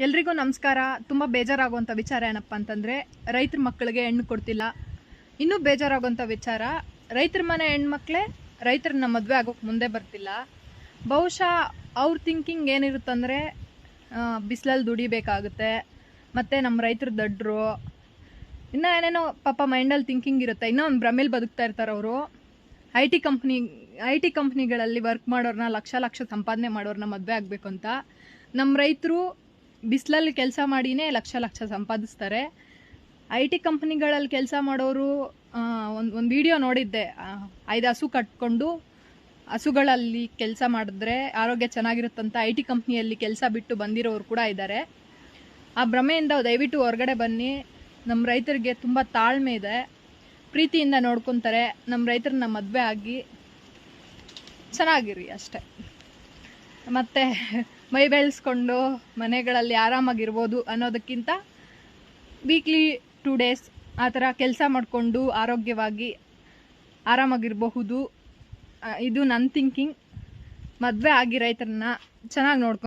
ಎಲ್ರಿಗೂ ನಮಸ್ಕಾರ. ತುಂಬ ಬೇಜಾರಾಗುವಂಥ ವಿಚಾರ ಏನಪ್ಪ ಅಂತಂದರೆ, ರೈತರ ಮಕ್ಕಳಿಗೆ ಹೆಣ್ಣು ಕೊಡ್ತಿಲ್ಲ. ಇನ್ನೂ ಬೇಜಾರಾಗುವಂಥ ವಿಚಾರ, ರೈತರ ಮನೆ ಹೆಣ್ಮಕ್ಳೇ ರೈತರನ್ನ ಮದುವೆ ಆಗೋಕ್ಕೆ ಮುಂದೆ ಬರ್ತಿಲ್ಲ. ಬಹುಶಃ ಅವ್ರ ಥಿಂಕಿಂಗ್ ಏನಿರುತ್ತಂದರೆ, ಬಿಸಿಲಲ್ಲಿ ದುಡಿಬೇಕಾಗುತ್ತೆ, ಮತ್ತು ನಮ್ಮ ರೈತರು ದಡ್ರು, ಇನ್ನೂ ಏನೇನೋ ಪಾಪ ಮೈಂಡಲ್ಲಿ ಥಿಂಕಿಂಗ್ ಇರುತ್ತೆ. ಇನ್ನೂ ಒಂದು ಭ್ರಮೇಲಿ ಬದುಕ್ತಾ ಇರ್ತಾರೆ ಅವರು. ಐ ಟಿ ಕಂಪ್ನಿಗಳಲ್ಲಿ ವರ್ಕ್ ಮಾಡೋರನ್ನ ಲಕ್ಷ ಸಂಪಾದನೆ ಮಾಡೋರನ್ನ ಮದುವೆ ಆಗಬೇಕು ಅಂತ. ನಮ್ಮ ರೈತರು ಬಿಸಿಲಲ್ಲಿ ಕೆಲಸ ಮಾಡಿನೇ ಲಕ್ಷ ಸಂಪಾದಿಸ್ತಾರೆ. ಐ ಟಿ ಕಂಪ್ನಿಗಳಲ್ಲಿ ಕೆಲಸ ಮಾಡೋರು, ಒಂದು ವಿಡಿಯೋ ನೋಡಿದ್ದೆ, 5 ಹಸು ಕಟ್ಕೊಂಡು ಹಸುಗಳಲ್ಲಿ ಕೆಲಸ ಮಾಡಿದ್ರೆ ಆರೋಗ್ಯ ಚೆನ್ನಾಗಿರುತ್ತಂತ ಐ ಟಿ ಕಂಪ್ನಿಯಲ್ಲಿ ಕೆಲಸ ಬಿಟ್ಟು ಬಂದಿರೋರು ಕೂಡ ಇದ್ದಾರೆ. ಆ ಭ್ರಮೆಯಿಂದ ದಯವಿಟ್ಟು ಹೊರಗಡೆ ಬನ್ನಿ. ನಮ್ಮ ರೈತರಿಗೆ ತುಂಬ ತಾಳ್ಮೆ ಇದೆ, ಪ್ರೀತಿಯಿಂದ ನೋಡ್ಕೊತಾರೆ. ನಮ್ಮ ರೈತರನ್ನ ಮದುವೆ ಆಗಿ ಚೆನ್ನಾಗಿರಿ ಅಷ್ಟೆ. ಮತ್ತು ಮೈ ಬೆಳೆಸ್ಕೊಂಡು ಮನೆಗಳಲ್ಲಿ ಆರಾಮಾಗಿರ್ಬೋದು ಅನ್ನೋದಕ್ಕಿಂತ ವೀಕ್ಲಿ 2 days ಆ ಥರ ಕೆಲಸ ಮಾಡಿಕೊಂಡು ಆರೋಗ್ಯವಾಗಿ ಆರಾಮಾಗಿರಬಹುದು. ಇದು ನನ್ನ ಥಿಂಕಿಂಗ್. ಮದುವೆ ಆಗಿ ರೈತರನ್ನ ಚೆನ್ನಾಗಿ ನೋಡ್ಕೊಂಡು